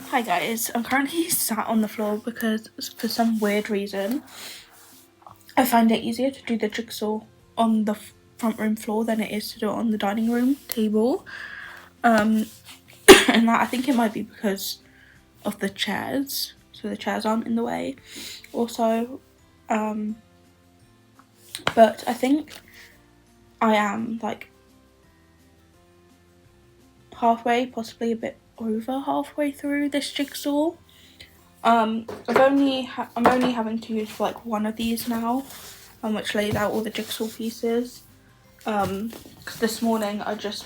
Hi guys, I'm currently sat on the floor because for some weird reason I find it easier to do the jigsaw on the front room floor than it is to do it on the dining room table. And that, I think it might be because of the chairs, so the chairs aren't in the way also. But I think I am like halfway, possibly a bit over halfway through this jigsaw. I'm only having to use like one of these now, which lays out all the jigsaw pieces. Because this morning I just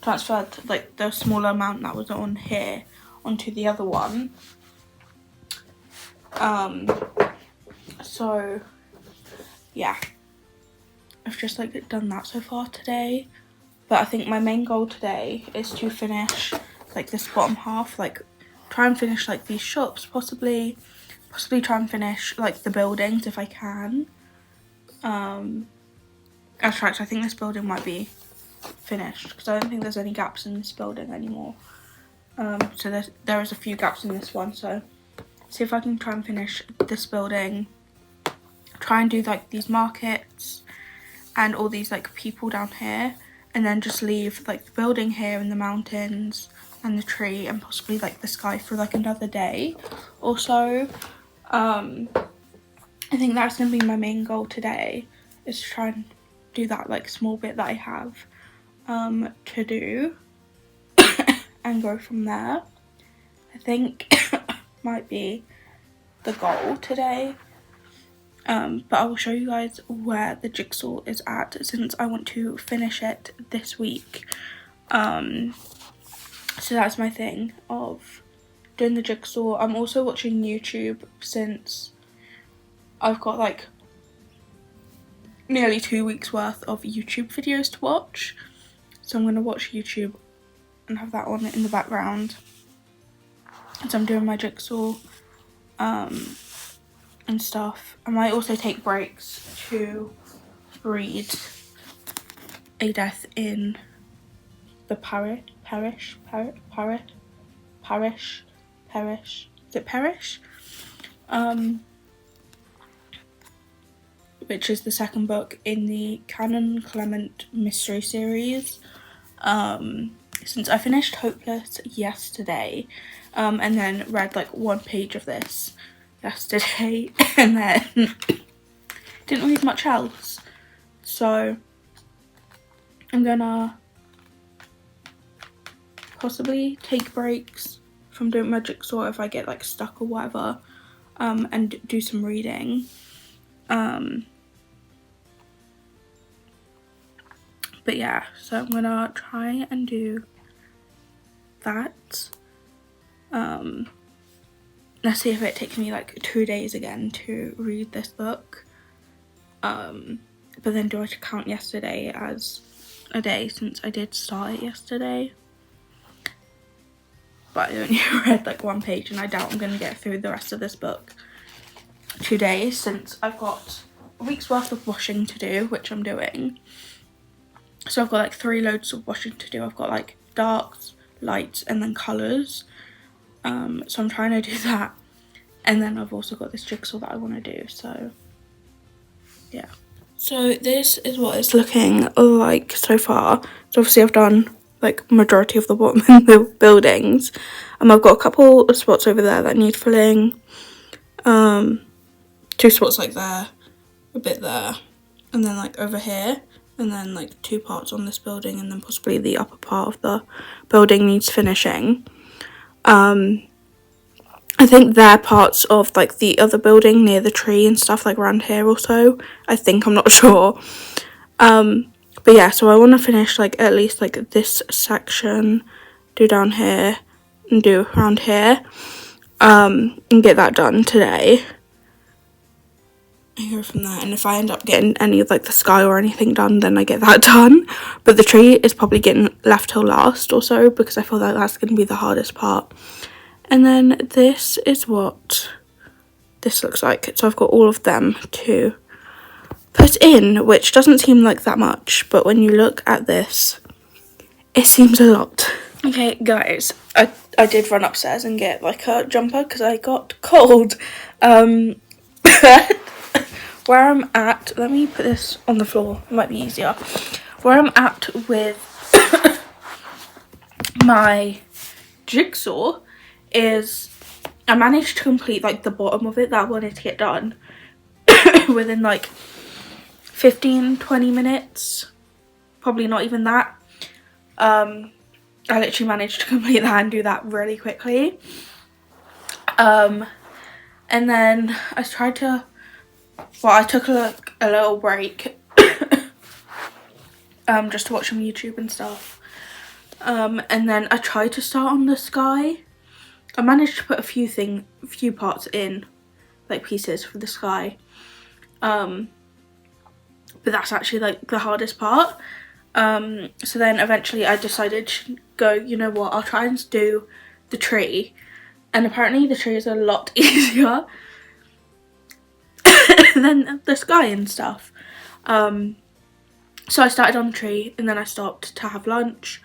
transferred like the smaller amount that was on here onto the other one. So yeah, I've just like done that so far today. But I think my main goal today is to finish like this bottom half, like try and finish like these shops, possibly try and finish like the buildings if I can. Actually, I think this building might be finished because I don't think there's any gaps in this building anymore. So there is a few gaps in this one, so see if I can try and finish this building, try and do like these markets and all these like people down here, and then just leave like the building here and the mountains and the tree and possibly like the sky for like another day or so. I think that's gonna be my main goal today, is to try and do that like small bit that I have to do and go from there. I think might be the goal today. But I will show you guys where the jigsaw is at, since I want to finish it this week. So that's my thing of doing the jigsaw. I'm also watching YouTube, since I've got like nearly 2 weeks worth of YouTube videos to watch. So I'm going to watch YouTube and have that on in the background as I'm doing my jigsaw and stuff. I might also take breaks to read A Death in the Parish. Is it Parish? Which is the second book in the Canon Clement mystery series. Since I finished Hopeless yesterday, and then read like one page of this yesterday, and then didn't read much else. So I'm gonna possibly take breaks from doing my jigsaw if I get like stuck or whatever, and do some reading. But yeah, so I'm gonna try and do that. Let's see if it takes me like 2 days again to read this book. But then do I count yesterday as a day, since I did start it yesterday? But I only read like one page, and I doubt I'm gonna get through the rest of this book 2 days, since I've got a week's worth of washing to do, which I'm doing. So I've got like 3 loads of washing to do. I've got like darks, lights, and then colours. So I'm trying to do that. And then I've also got this jigsaw that I want to do, so yeah. So this is what it's looking like so far. So obviously I've done like majority of the bottom in the buildings. I've got a couple of spots over there that need filling. 2 spots like there, a bit there, and then like over here. And then like 2 parts on this building, and then possibly the upper part of the building needs finishing. I think they're parts of like the other building near the tree and stuff, like around here also. I think, I'm not sure. But yeah, so I want to finish like at least like this section, do down here and do around here, and get that done today. I go from there, and if I end up getting any of like the sky or anything done, then I get that done. But the tree is probably getting left till last or so, because I feel like that's going to be the hardest part. And then this is what this looks like. So I've got all of them to put in, which doesn't seem like that much, but when you look at this, it seems a lot. Okay, guys, I did run upstairs and get like a jumper because I got cold. Where I'm at, let me put this on the floor, it might be easier. Where I'm at with my jigsaw is I managed to complete like the bottom of it that I wanted to get done within like 15-20 minutes, probably not even that. I literally managed to complete that and do that really quickly. And then I tried to, well, I took a little break just to watch some YouTube and stuff. And then I tried to start on the sky. I managed to put a few parts in, like pieces for the sky. But that's actually like the hardest part. So then eventually I decided to go, you know what, I'll try and do the tree. And apparently the tree is a lot easier than the sky and stuff. So I started on the tree and then I stopped to have lunch.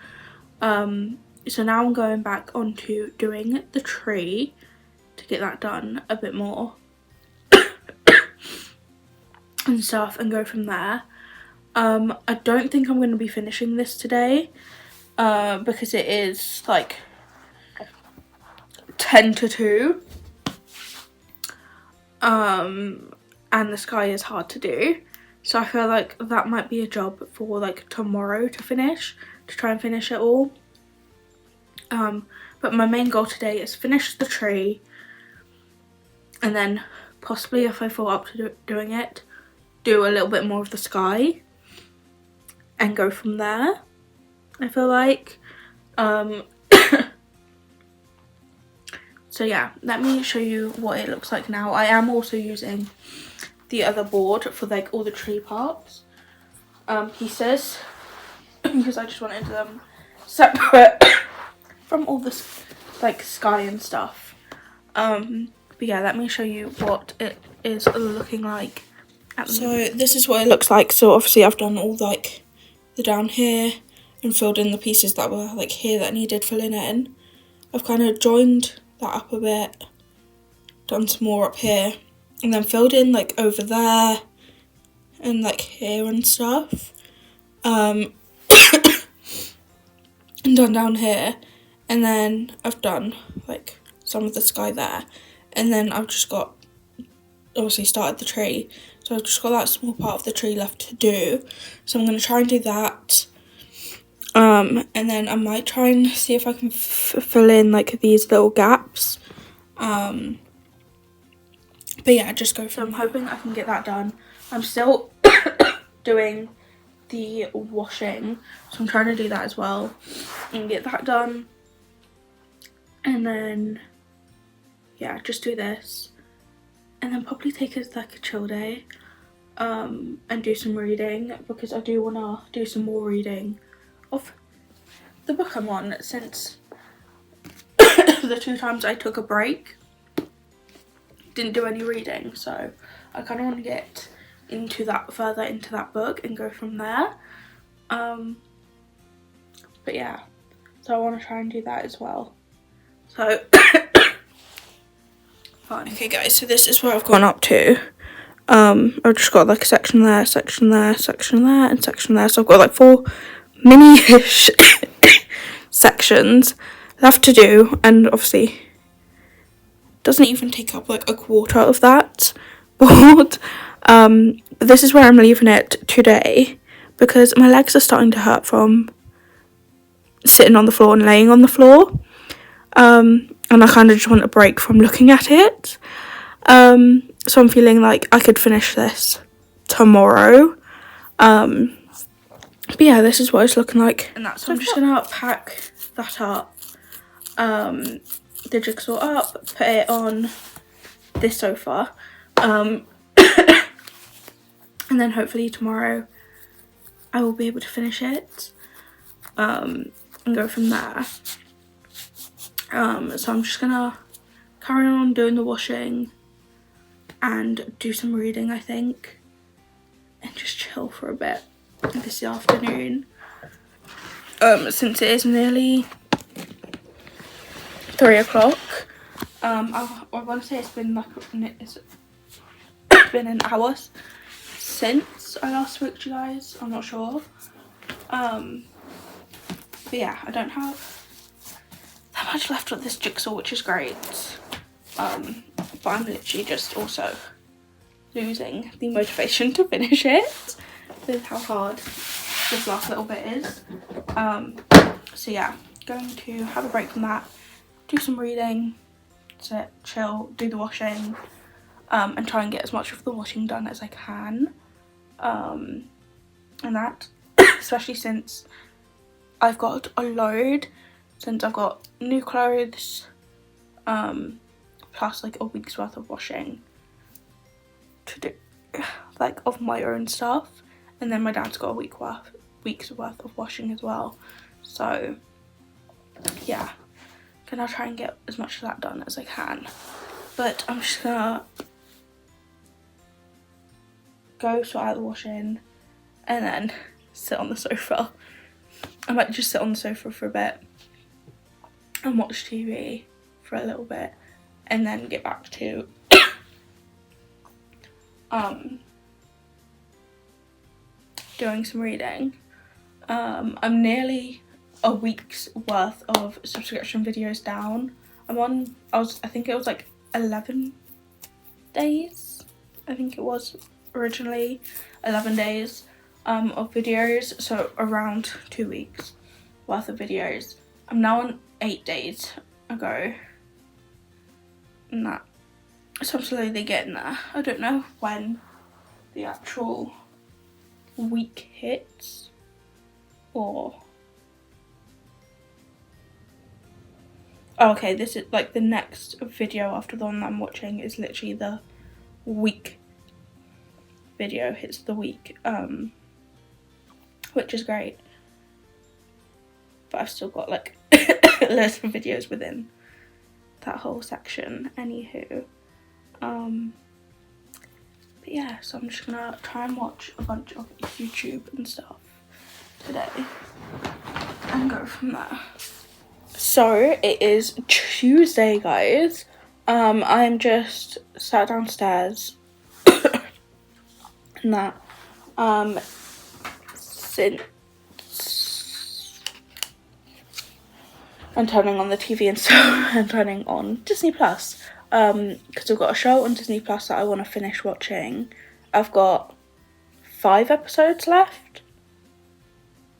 So now I'm going back onto doing the tree to get that done a bit more and stuff and go from there. I don't think I'm going to be finishing this today because it is like 10 to 2 and the sky is hard to do, so I feel like that might be a job for like tomorrow to finish, to try and finish it all. But my main goal today is finish the tree and then possibly, if I feel up to doing it, do a little bit more of the sky and go from there, I feel like. So yeah, let me show you what it looks like now. I am also using the other board for like all the tree parts, pieces, because I just wanted them separate from all this like sky and stuff. But yeah, let me show you what it is looking like at the moment. So this is what it looks like. So obviously I've done all like the down here and filled in the pieces that were like here that needed filling in. I've kind of joined that up a bit, done some more up here, and then filled in like over there and like here and stuff. And done down here, and then I've done like some of the sky there, and then I've just got, obviously started the tree, so I've just got that small part of the tree left to do. So I'm going to try and do that. And then I might try and see if I can fill in like these little gaps. But yeah, just go from. I'm hoping I can get that done. I'm still doing the washing, so I'm trying to do that as well and get that done. And then yeah, just do this and then probably take it like a chill day, and do some reading, because I do want to do some more reading of the book I'm on, since the 2 times I took a break didn't do any reading. So I kind of want to get into that, further into that book and go from there. But yeah, so I want to try and do that as well. So fun. Okay guys, so this is where I've gone up to. I've just got like a section there, section there, section there, and section there. So I've got like 4 mini-ish sections left to do, and obviously doesn't even take up like a quarter of that board. But this is where I'm leaving it today, because my legs are starting to hurt from sitting on the floor and laying on the floor, and I kind of just want a break from looking at it. So I'm feeling like I could finish this tomorrow. But yeah, this is what it's looking like. And that's, so I'm just gonna pack that up, the jigsaw up, put it on this sofa, and then hopefully tomorrow I will be able to finish it, and go from there. So I'm just gonna carry on doing the washing and do some reading, I think, and just chill for a bit this afternoon, since it is nearly 3 o'clock. I want to say it's been an hour since I last spoke to you guys. I'm not sure. But yeah, I don't have that much left of this jigsaw, which is great. But I'm literally just also losing the motivation to finish it with how hard this last little bit is. So yeah, going to have a break from that, do some reading, sit, chill, do the washing, and try and get as much of the washing done as I can. And that, especially since I've got a load, since I've got new clothes, plus like a week's worth of washing to do, like of my own stuff, and then my dad's got a week's worth of washing as well. So yeah, gonna try and get as much of that done as I can. But I'm just gonna go sort out the washing and then sit on the sofa. I might just sit on the sofa for a bit and watch TV for a little bit and then get back to doing some reading. I'm nearly a week's worth of subscription videos down. I think it was like 11 days. I think it was originally 11 days of videos, so around 2 weeks worth of videos. I'm now on 8 days ago, and that, so I'm slowly getting there. I don't know when the actual week hits, or oh, okay, this is like the next video after the one that I'm watching is literally the week video, hits the week, which is great, but I've still got like loads of videos within that whole section. Anywho, but yeah, so I'm just gonna try and watch a bunch of YouTube and stuff today and go from there. So it is Tuesday, guys. I'm just sat downstairs and that since I'm turning on the TV and stuff, I'm turning on Disney Plus, because I've got a show on Disney Plus that I want to finish watching. I've got 5 episodes left,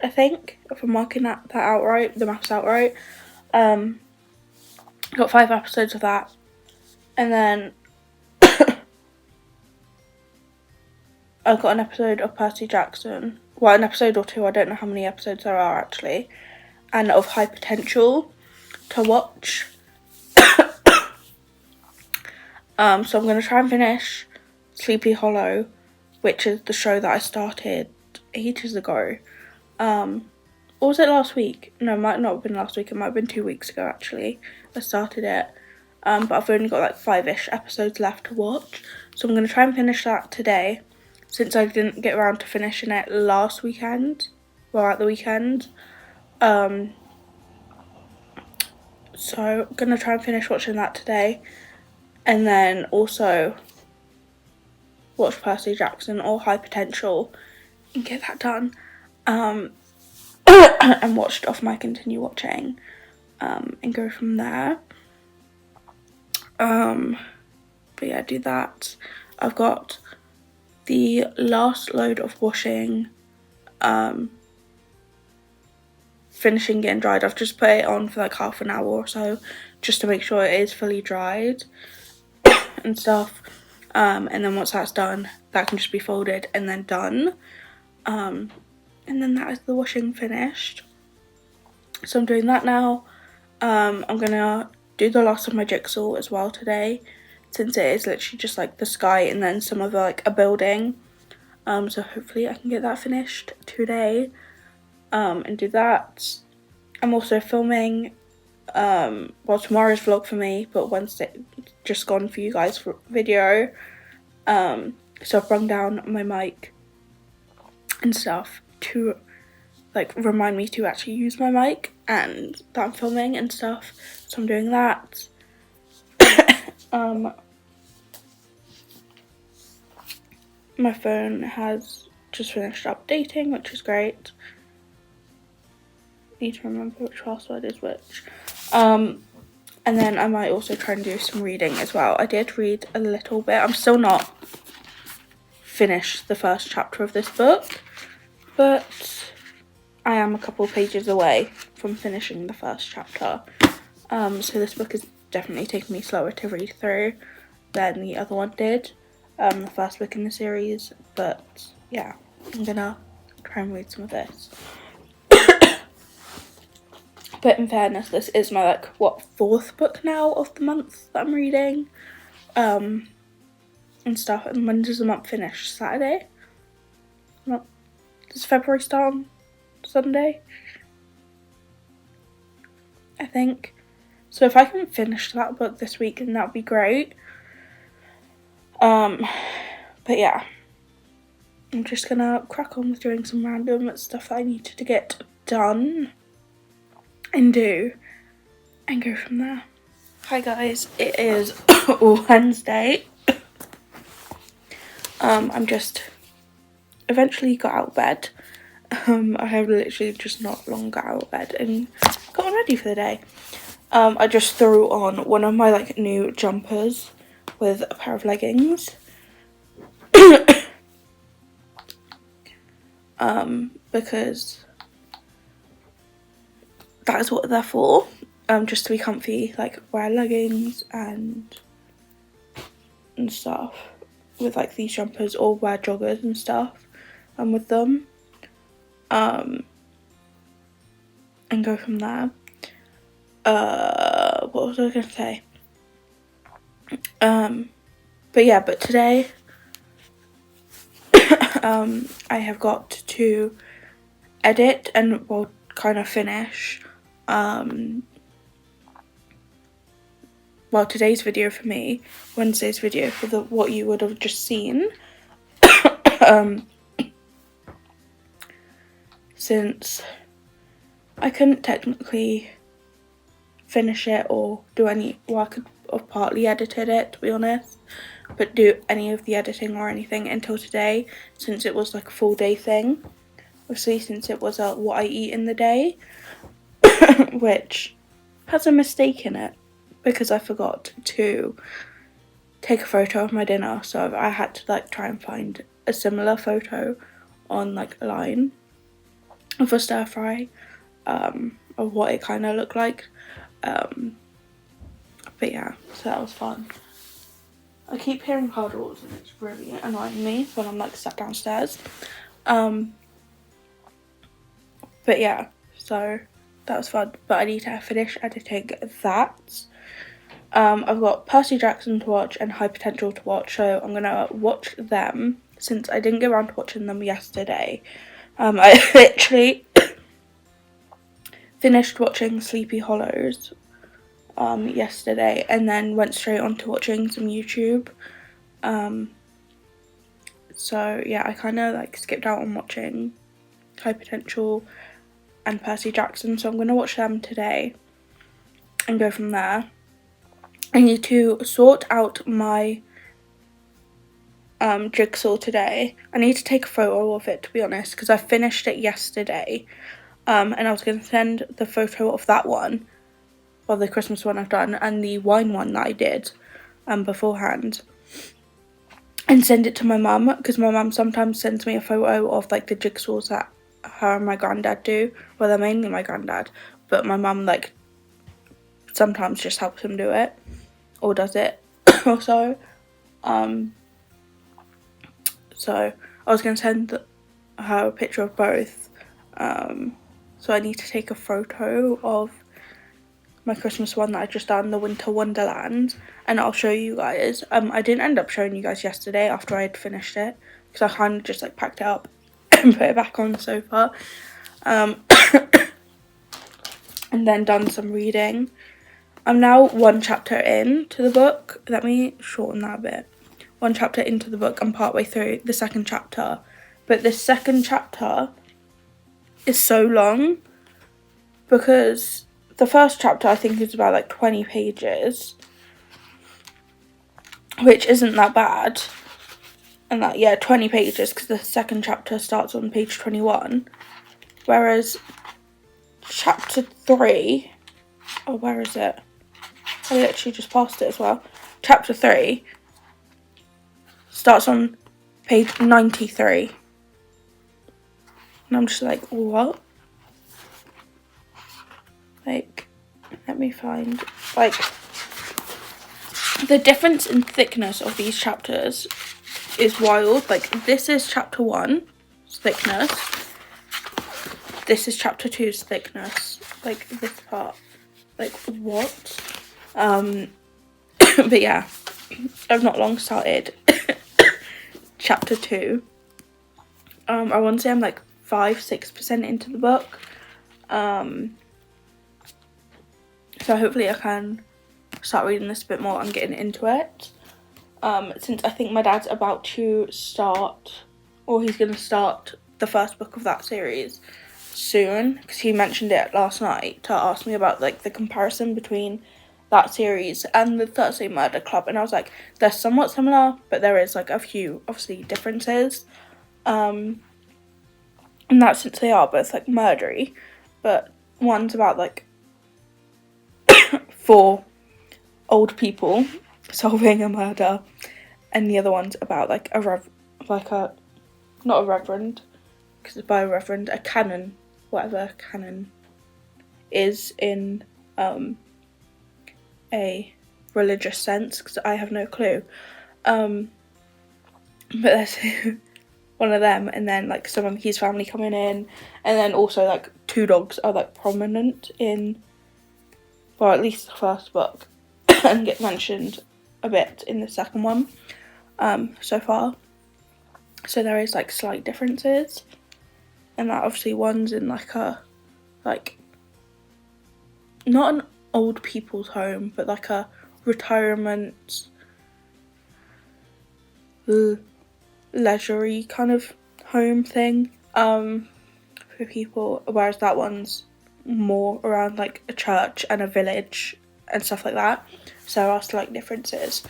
I think, if I'm marking that out right, the maths out right. Got 5 episodes of that, and then I've got an episode of Percy Jackson, well, an episode or 2, I don't know how many episodes there are actually, and of High Potential to watch. So I'm going to try and finish Sleepy Hollow, which is the show that I started ages ago. Or was it last week? No, it might not have been last week, it might have been 2 weeks ago actually. I started it, but I've only got like 5-ish episodes left to watch. So I'm going to try and finish that today, since I didn't get around to finishing it last weekend, well, at the weekend. So I'm going to try and finish watching that today, and then also watch Percy Jackson or High Potential and get that done. And watched off my continue watching, and go from there. But yeah, do that. I've got the last load of washing finishing getting dried. I've just put it on for like half an hour or so just to make sure it is fully dried and stuff, and then once that's done, that can just be folded and then done, and then that is the washing finished. So I'm doing that now. I'm gonna do the last of my jigsaw as well today, since it is literally just like the sky and then some of like a building, so hopefully I can get that finished today, and do that. I'm also filming, well, tomorrow's vlog for me, but Wednesday just gone for you guys for video, so I've brung down my mic and stuff to like remind me to actually use my mic and that I'm filming and stuff, so I'm doing that. My phone has just finished updating, which is great. Need to remember which password is which. And then I might also try and do some reading as well. I did read a little bit. I'm still not finished the first chapter of this book, but I am a couple of pages away from finishing the first chapter. So this book is definitely taking me slower to read through than the other one did, the first book in the series. But yeah, I'm gonna try and read some of this. But in fairness, this is my fourth book now of the month that I'm reading, and stuff. And when does the month finish? Saturday? Does February start on Sunday? I think. So if I can finish that book this week, then that would be great. But yeah, I'm just gonna crack on with doing some random stuff that I needed to get done and do, and go from there. Hi guys, it is Wednesday. I'm just eventually got out of bed. I have literally just not long got out of bed and got ready for the day. I just threw on one of my new jumpers with a pair of leggings. Because that is what they're for. Just to be comfy, wear leggings and stuff with these jumpers, or wear joggers and stuff with them. And go from there. What was I gonna say? But today I have got to edit and kind of finish today's video for me, Wednesday's video for what you would have just seen. Since I couldn't technically finish it or do any, I could have partly edited it, to be honest, but do any of the editing or anything until today, since it was a full day thing. Obviously, since it was what I eat in the day, which has a mistake in it because I forgot to take a photo of my dinner, so I had to try and find a similar photo online of a stir fry, of what it kind of looked like. But yeah, so that was fun. I keep hearing puddles and it's really annoying me when I'm sat downstairs. But yeah, so that was fun. But I need to finish editing that. I've got Percy Jackson to watch and High Potential to watch, so I'm gonna watch them since I didn't get around to watching them yesterday. I literally finished watching Sleepy Hollows yesterday and then went straight on to watching some YouTube. So yeah, I kind of skipped out on watching High Potential and Percy Jackson, so I'm going to watch them today and go from there. I need to sort out my jigsaw today. I need to take a photo of it, to be honest, because I finished it yesterday, and I was going to send the photo of that one, or the Christmas one I've done, and the wine one that I did beforehand, and send it to my mum, because my mum sometimes sends me a photo of the jigsaws that her and my granddad do. Well, they're mainly my granddad, but my mum sometimes just helps him do it, or does it or so. So I was going to send her a picture of both, so I need to take a photo of my Christmas one that I just done, the Winter Wonderland, and I'll show you guys. I didn't end up showing you guys yesterday after I had finished it, because I kind of just packed it up and put it back on the sofa, and then done some reading. I'm now one chapter into the book. Let me shorten that a bit. One chapter into the book, I'm partway through the second chapter, but the second chapter is so long, because the first chapter I think is about like 20 pages, which isn't that bad. And that, yeah, 20 pages, because the second chapter starts on page 21. Whereas chapter 3, oh, where is it? I literally just passed it as well. Chapter 3 starts on page 93. And I'm just like, what? Like, let me find, like, the difference in thickness of these chapters is wild. Like, this is chapter 1's thickness. This is chapter 2's thickness. Like, this part. Like, what? But yeah, I've not long started chapter 2. I want to say I'm like 5-6% into the book. So hopefully I can start reading this a bit more and getting into it. Since I think my dad's about to start, or he's going to start the first book of that series soon, because he mentioned it last night to ask me about like the comparison between that series and the Thursday Murder Club, and I was like, they're somewhat similar, but there is like a few obviously differences, and that's since they are both like murdery, but one's about like 4 old people solving a murder, and the other one's about like not a reverend, because it's by a reverend, a canon, whatever canon is in a religious sense, because I have no clue. But there's one of them, and then like some of his family coming in, and then also like 2 dogs are like prominent in, well, at least the first book, and get mentioned a bit in the second one so far. So there is like slight differences, and that obviously one's in like a, like, not an old people's home, but like a retirement leisure-y kind of home thing for people, whereas that one's more around like a church and a village and stuff like that. So there are slight differences.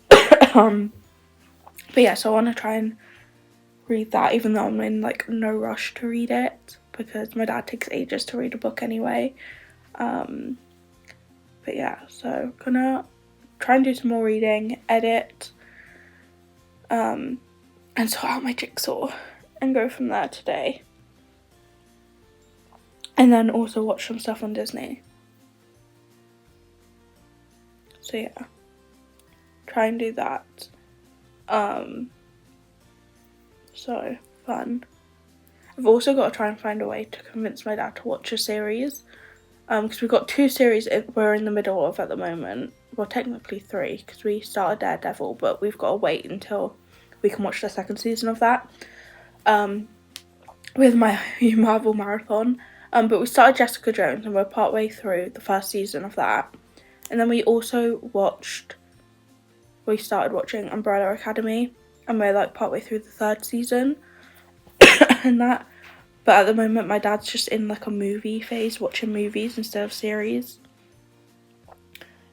But yeah, so I want to try and read that, even though I'm in like no rush to read it, because my dad takes ages to read a book anyway. But yeah, so gonna try and do some more reading, edit, and sort out my jigsaw and go from there today. And then also watch some stuff on Disney. So yeah, try and do that. So fun. I've also got to try and find a way to convince my dad to watch a series. Because we've got 2 series we're in the middle of at the moment. Well, technically 3, because we started Daredevil, but we've got to wait until we can watch the second season of that. With my Marvel marathon. But we started Jessica Jones, and we're partway through the first season of that. And then we started watching Umbrella Academy, and we're like partway through the 3rd season. And that. But at the moment, my dad's just in like a movie phase, watching movies instead of series.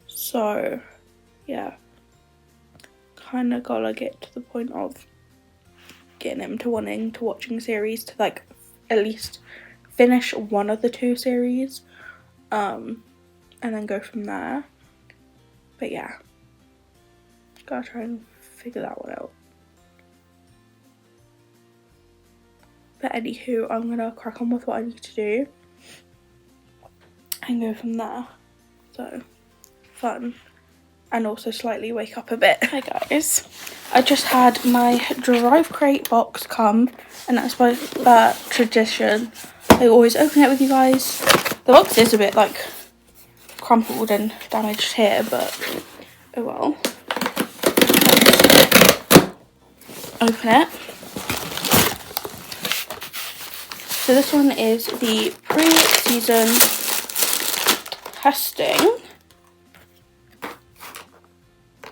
So, yeah. Kind of gotta get to the point of getting him to wanting to watching series, to like at least finish one of the 2 series. And then go from there. But yeah. Gotta try and figure that one out. But anywho, I'm gonna crack on with what I need to do and go from there. So, fun. And also slightly wake up a bit. Hi guys. I just had my Drive Crate box come, and that's by tradition. I always open it with you guys. The box is a bit like crumpled and damaged here, but oh well. Open it. So this one is the pre-season testing.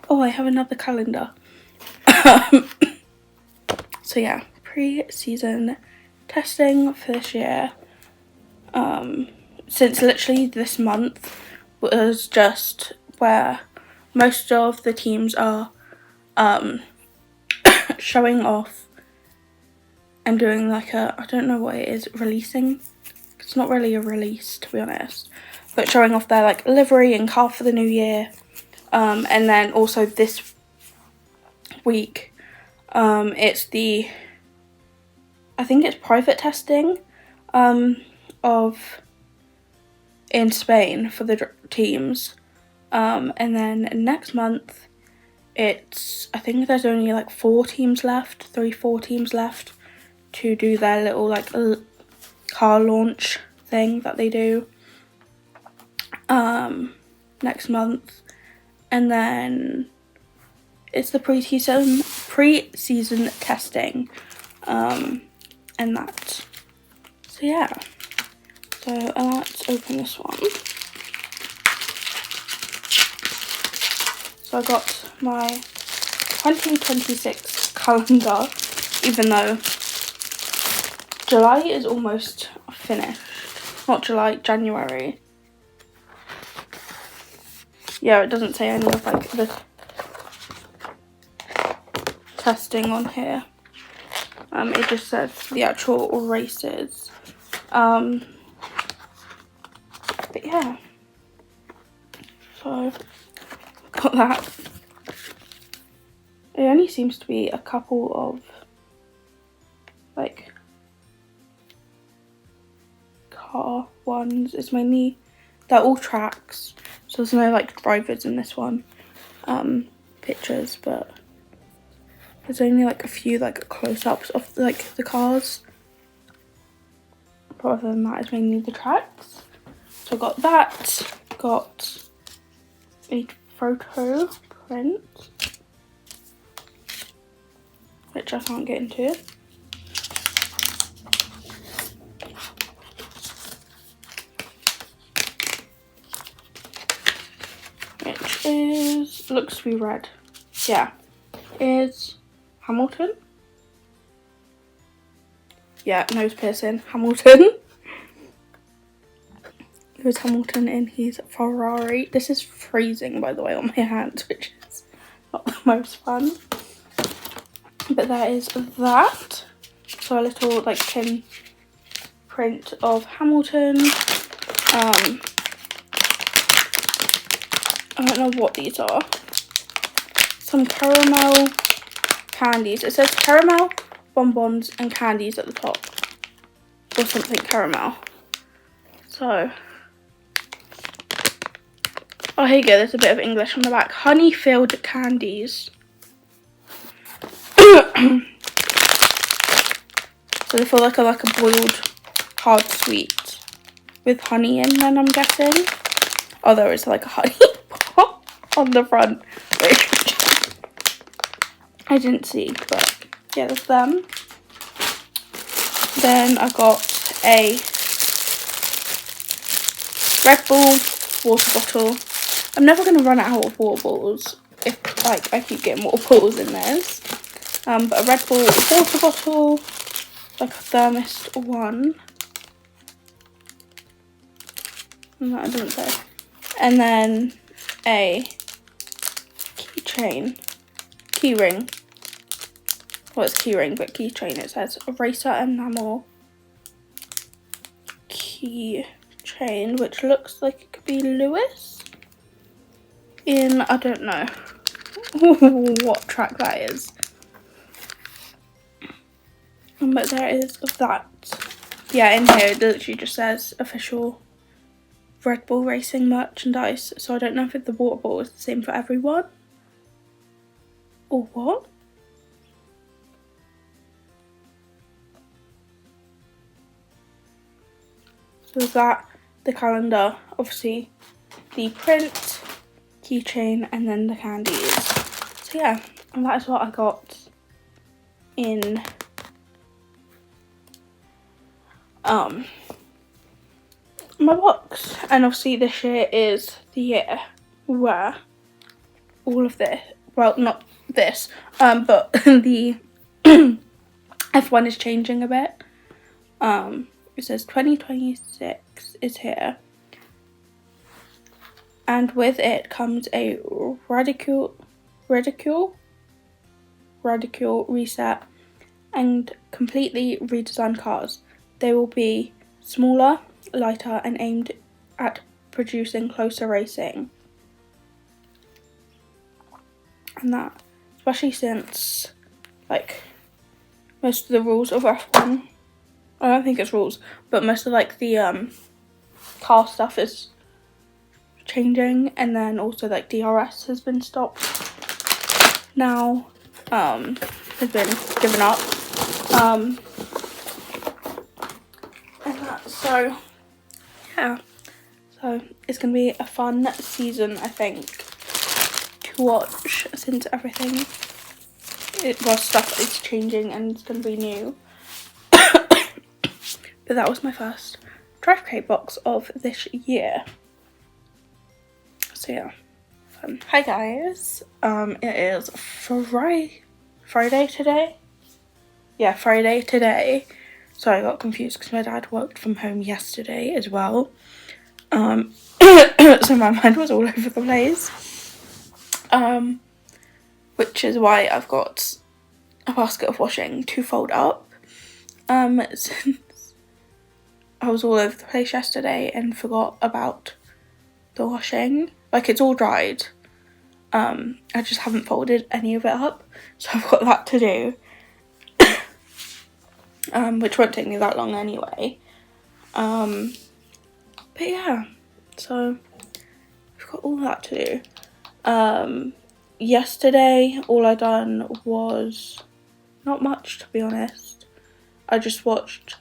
Oh, I have another calendar. So yeah, pre-season testing for this year. since literally this month was just where most of the teams are showing off and doing like I don't know what it is, releasing. It's not really a release, to be honest, but showing off their like livery and car for the new year. And then also this week, it's I think it's private testing of in Spain for the teams. And then next month, I think there's only like 4 teams left to do their little like car launch thing that they do next month. And then it's the pre-season testing and that. So yeah, so let's open this one. So I got my 2026 calendar, even though July is almost finished. Not July, January. Yeah, it doesn't say any of like the testing on here. It just says the actual races. But yeah. So got that. It only seems to be a couple of like car ones. It's mainly, they're all tracks, so there's no like drivers in this one. Pictures, but there's only like a few like close-ups of like the cars. But other than that, it's mainly the tracks. So I got that. Got a photo print, which I can't get into. Which looks to be red. Yeah, is Hamilton. Yeah, nose piercing, Hamilton. There's Hamilton in his Ferrari. This is freezing, by the way, on my hands, which is not the most fun. But there is that. So a little like pin print of Hamilton. I don't know what these are. Some caramel candies. It says caramel, bonbons and candies at the top. Or something caramel. So, oh, here you go. There's a bit of English on the back. Honey-filled candies. So they feel like a boiled hard sweet with honey in them, I'm guessing. Oh, there is like a honey pot on the front, which I didn't see, but yeah, there's them. Then I got a Red Bull water bottle. I'm never going to run out of water bottles if like I keep getting water bottles in this. But a Red Bull water bottle, like a thermos one. No, it doesn't say. And then a keyring. Well, it's keyring, but keychain. It says eraser enamel keychain, which looks like it could be Lewis in, I don't know what track that is. But there is that. Yeah, in here it literally just says official Red Bull Racing merchandise. So I don't know if the water bottle is the same for everyone or what. So there's that, the calendar, obviously the print, keychain, and then the candies. So yeah, and that is what I got in my box. And obviously this year is the year where all of this, well, not this, but the F1 is changing a bit. it says 2026 is here. And with it comes a radical reset and completely redesigned cars. They will be smaller, lighter, and aimed at producing closer racing. And that, especially since, like, most of the rules of F1, I don't think it's rules, but most of, like, the car stuff is changing, and then also, like, DRS has been stopped now, has been given up, and that, so, yeah, so it's going to be a fun season, I think, to watch, since everything, stuff is changing and it's going to be new. But that was my first Drive Crate box of this year. So yeah, fun. Hi guys, it is Friday today? Yeah, Friday today. So I got confused because my dad worked from home yesterday as well. So my mind was all over the place. Which is why I've got a basket of washing to fold up. Since I was all over the place yesterday and forgot about the washing. Like, it's all dried. I just haven't folded any of it up, so I've got that to do. Which won't take me that long anyway. But yeah, so I've got all that to do. Yesterday, all I done was not much, to be honest. I just watched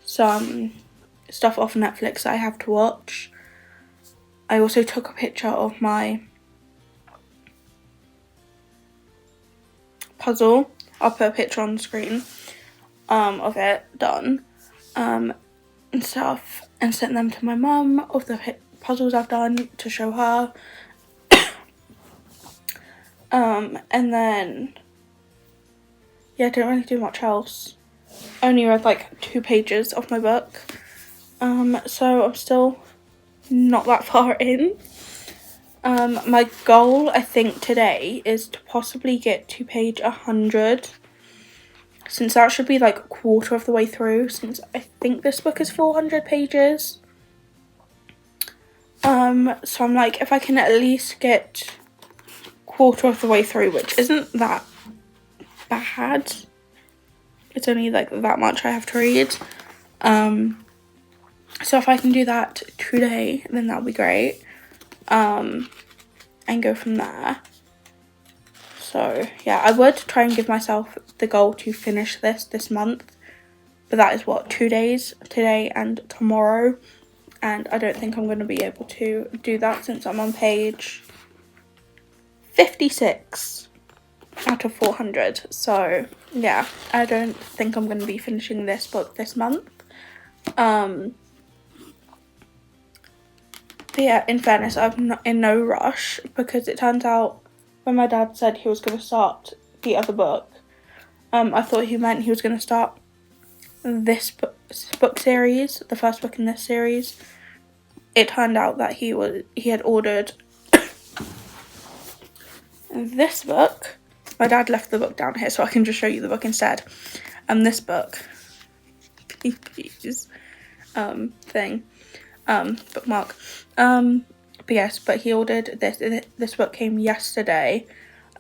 some stuff off Netflix that I have to watch. I also took a picture of my puzzle. I'll put a picture on the screen of it done and stuff, and sent them to my mum of the puzzles I've done to show her. And then, yeah, I didn't really do much else. I only read like 2 pages of my book. So I'm still not that far in. My goal, I think, today is to possibly get to page 100. Since that should be like a quarter of the way through, since I think this book is 400 pages. So I'm like, if I can at least get quarter of the way through, which isn't that bad. It's only like that much I have to read. So if I can do that today, then that'll be great. And go from there. So yeah, I would try and give myself the goal to finish this month. But that is what, 2 days, today and tomorrow. And I don't think I'm going to be able to do that since I'm on page 56 out of 400. So yeah, I don't think I'm going to be finishing this book this month. But yeah, in fairness, I'm not in no rush, because it turns out when my dad said he was going to start the other book, I thought he meant he was going to start this book series, the first book in this series. It turned out that he had ordered this book. My dad left the book down here, so I can just show you the book instead. This book, please, thing, bookmark. But yes, but he ordered this. This book came yesterday,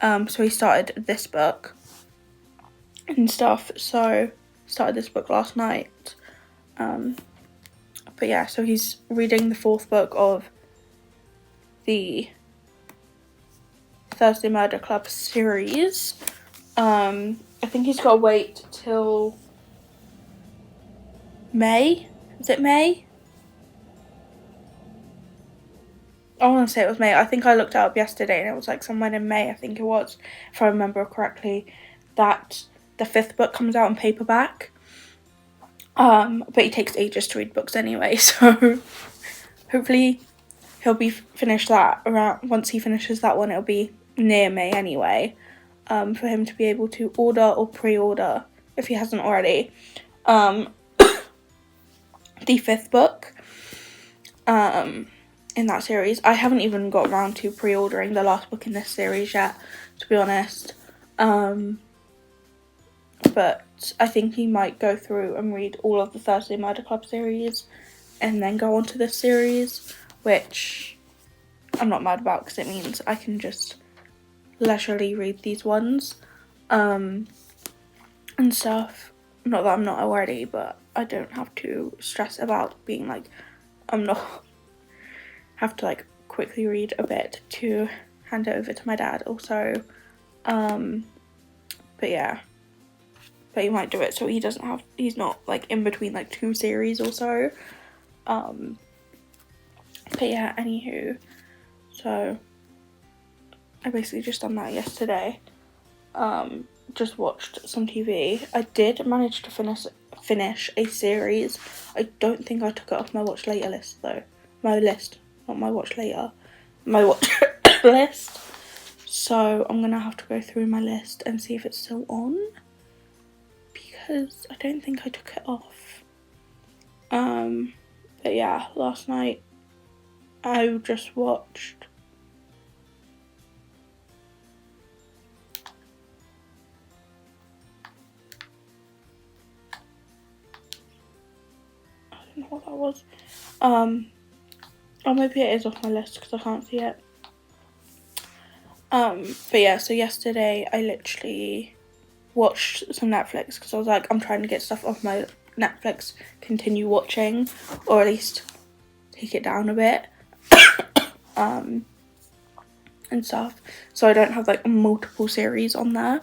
so he started this book and stuff. So started this book last night. But yeah, so he's reading the 4th book of the Thursday Murder Club series. I think he's got to wait till May. Is it May? I want to say it was May. I think I looked it up yesterday and it was like somewhere in May, I think it was, if I remember correctly, that the 5th book comes out in paperback. But he takes ages to read books anyway, so hopefully he'll be finished that around. Once he finishes that one, it'll be near May anyway, for him to be able to order or pre-order if he hasn't already. the 5th book in that series. I haven't even got around to pre-ordering the last book in this series yet, to be honest. But I think he might go through and read all of the Thursday Murder Club series and then go on to this series, which I'm not mad about because it means I can just leisurely read these ones and stuff. Not that I'm not already, but I don't have to stress about being like, I'm not have to like quickly read a bit to hand it over to my dad also. But yeah, but he might do it so he doesn't have, he's not like in between like 2 series or so. But yeah, anywho, so I basically just done that yesterday. Just watched some TV. I did manage to finish a series. I don't think I took it off my watch later list though. My list, not my watch later. My watch list. So I'm gonna have to go through my list and see if it's still on, because I don't think I took it off. But yeah, last night I just watched I don't know what that was. Or maybe it is off my list because I can't see it. But yeah, so yesterday I literally watched some Netflix because I was like, I'm trying to get stuff off my Netflix, continue watching, or at least take it down a bit. And stuff, so I don't have like multiple series on there.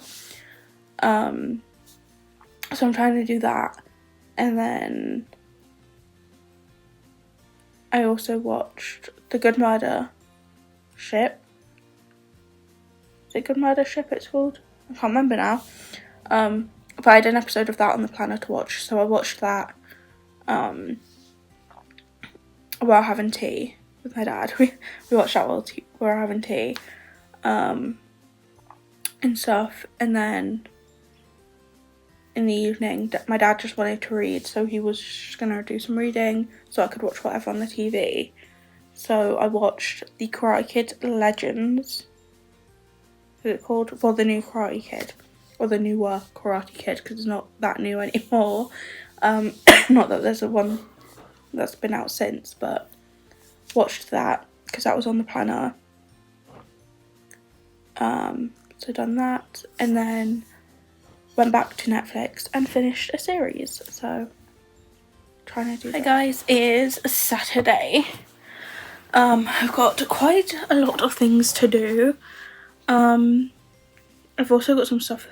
So I'm trying to do that, and then I also watched The Good Murder Ship. Is it Good Murder Ship it's called? I can't remember now. But I had an episode of that on the planner to watch, so I watched that while having tea with my dad. We watched that while having tea and stuff, and then in the evening my dad just wanted to read, so he was just gonna do some reading so I could watch whatever on the TV. So I watched the Karate Kid Legends. Is it called? Well, the new Karate Kid, or the newer Karate Kid, because it's not that new anymore. Not that there's a one that's been out since, but watched that because that was on the planner. So done that, and then went back to Netflix and finished a series. So trying to do that. Hey guys, it is Saturday. I've got quite a lot of things to do. I've also got some stuff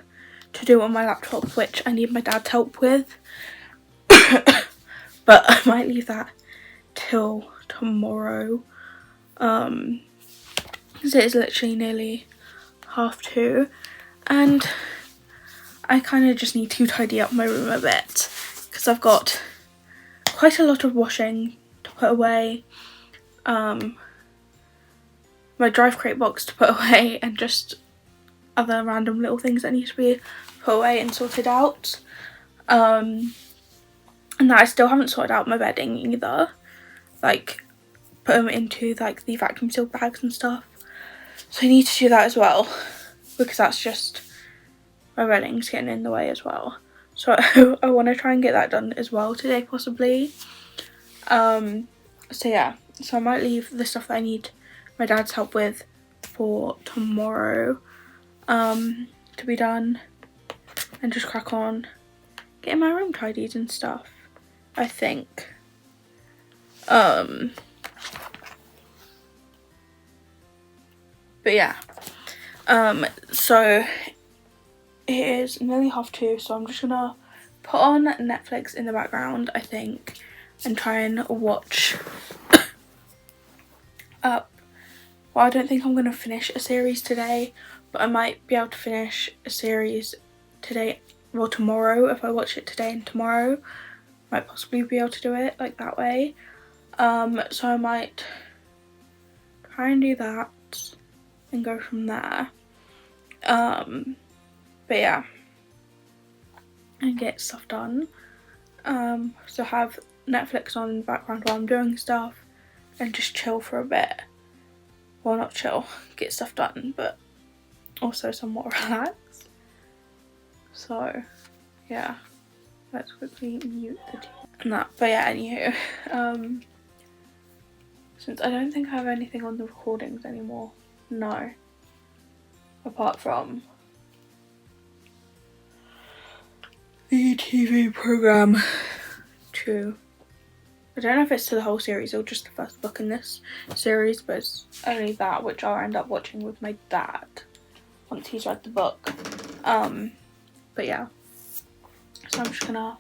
to do on my laptop which I need my dad's help with. But I might leave that till tomorrow. Because it is literally nearly 2:30, and I kind of just need to tidy up my room a bit because I've got quite a lot of washing to put away, my Drive Crate box to put away, and just other random little things that need to be put away and sorted out. And that I still haven't sorted out my bedding either, like put them into like the vacuum sealed bags and stuff. So I need to do that as well, because that's just, my bedding's getting in the way as well. So I want to try and get that done as well today possibly. So yeah, so I might leave the stuff that I need my dad's help with for tomorrow to be done, and just crack on getting my room tidied and stuff, I think. But yeah, so it is nearly 2:30, so I'm just gonna put on Netflix in the background, I think, and try and watch up. Well, I don't think I'm gonna finish a series today, but I might be able to finish a series today, well tomorrow, if I watch it today and tomorrow. Might possibly be able to do it like that way. So I might try and do that and go from there. But yeah, and get stuff done. So have Netflix on in the background while I'm doing stuff and just chill for a bit. Well, not chill, get stuff done, but also somewhat relaxed. So yeah, let's quickly mute the TV and that. But yeah, anywho, since I don't think I have anything on the recordings anymore, no, apart from the TV program 2. I don't know if it's to the whole series or just the first book in this series, but it's only that, which I'll end up watching with my dad once he's read the book. But yeah, so I'm just gonna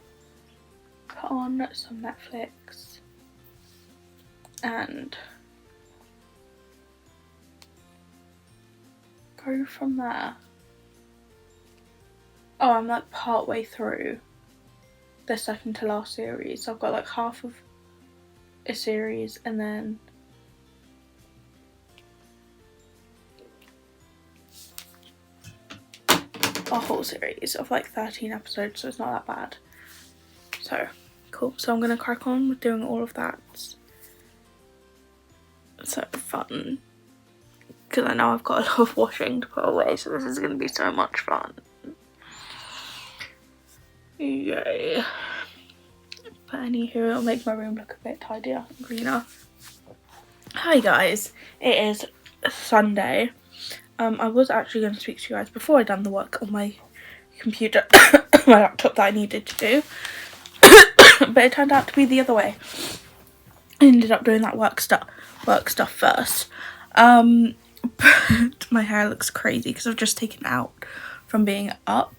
put on some Netflix and go from there. Oh, I'm like part way through the second to last series. So I've got like half of a series and then a whole series of like 13 episodes, so it's not that bad. So cool. So I'm gonna crack on with doing all of that. So fun, because I know I've got a lot of washing to put away, so this is gonna be so much fun. Yay. But anywho, it'll make my room look a bit tidier and greener. Hi guys, it is Sunday. I was actually going to speak to you guys before I'd done the work on my computer, my laptop that I needed to do, but it turned out to be the other way. I ended up doing that work stuff first. But my hair looks crazy because I've just taken it out from being up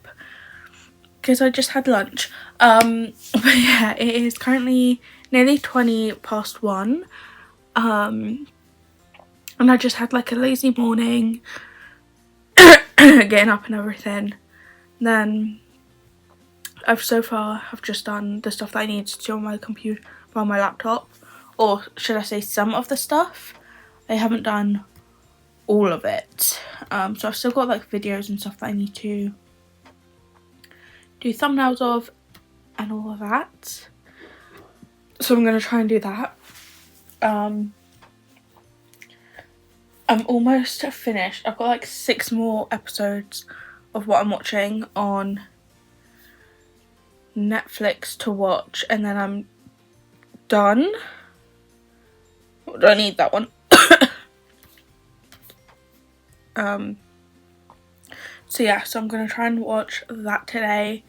because I just had lunch. But yeah, it is currently nearly 20 past 1. And I just had like a lazy morning, getting up and everything. Then I've just done the stuff that I need to do on my computer, on my laptop, or should I say some of the stuff. I haven't done all of it. So I've still got like videos and stuff that I need to do thumbnails of and all of that. So I'm going to try and do that. I'm almost finished. I've got like 6 more episodes of what I'm watching on Netflix to watch, and then I'm done. Oh, do I need that one? So yeah, so I'm gonna try and watch that today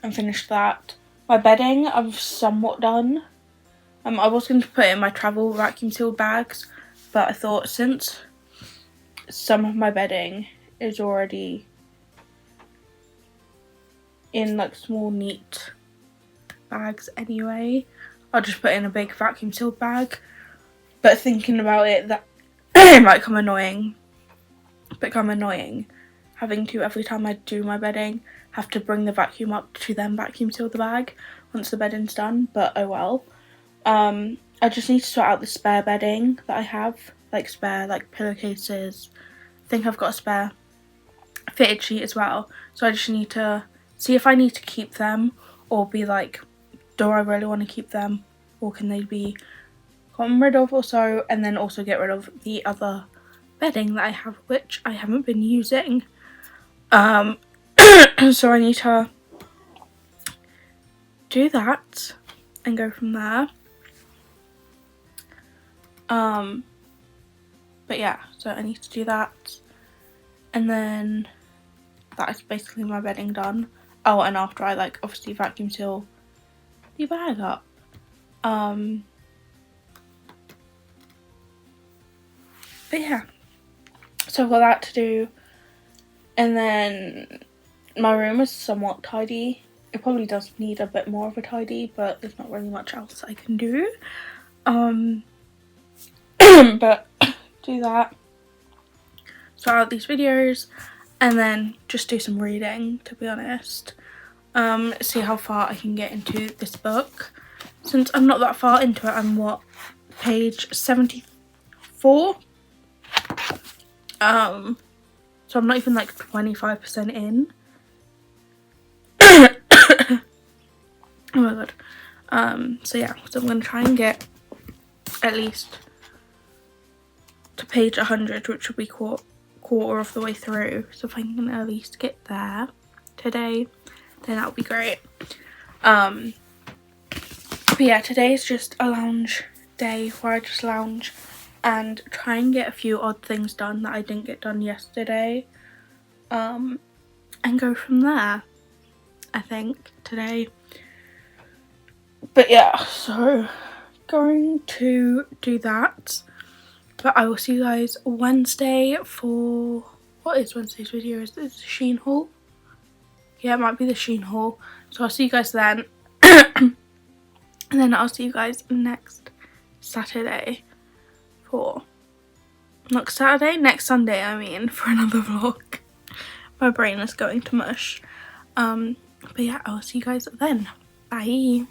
and finish that. My bedding, I'm somewhat done. I was going to put it in my travel vacuum sealed bags, but I thought since some of my bedding is already in like small neat bags anyway, I'll just put it in a big vacuum sealed bag. But thinking about it, that it might become annoying having to, every time I do my bedding, have to bring the vacuum up to then vacuum seal the bag once the bedding's done, but oh well. I just need to sort out the spare bedding that I have, like spare like pillowcases. I think I've got a spare fitted sheet as well, so I just need to see if I need to keep them or be like, do I really want to keep them, or can they be gotten rid of or so, and then also get rid of the other bedding that I have, which I haven't been using. So I need to do that and go from there. But yeah, so I need to do that, and then that is basically my bedding done. Oh, and after I like obviously vacuum seal the bag up. But yeah, so I've got that to do, and then my room is somewhat tidy. It probably does need a bit more of a tidy, but there's not really much else I can do. But do that, sort out these videos, and then just do some reading, to be honest. See how far I can get into this book. Since I'm not that far into it, I'm what, page 74? So I'm not even like 25% in. Oh my god. So yeah, so I'm going to try and get at least to page 100, which will be quarter of the way through. So if I can at least get there today, then that would be great. But yeah, today is just a lounge day where I just lounge and try and get a few odd things done that I didn't get done yesterday, and go from there, I think, today. But yeah, so going to do that, but I will see you guys Wednesday for, what is Wednesday's video? Is this the Shein haul? Yeah, it might be the Shein haul. So I'll see you guys then. And then I'll see you guys next Saturday for, next Sunday I mean, for another vlog. My brain is going to mush. But yeah, I'll see you guys then. Bye.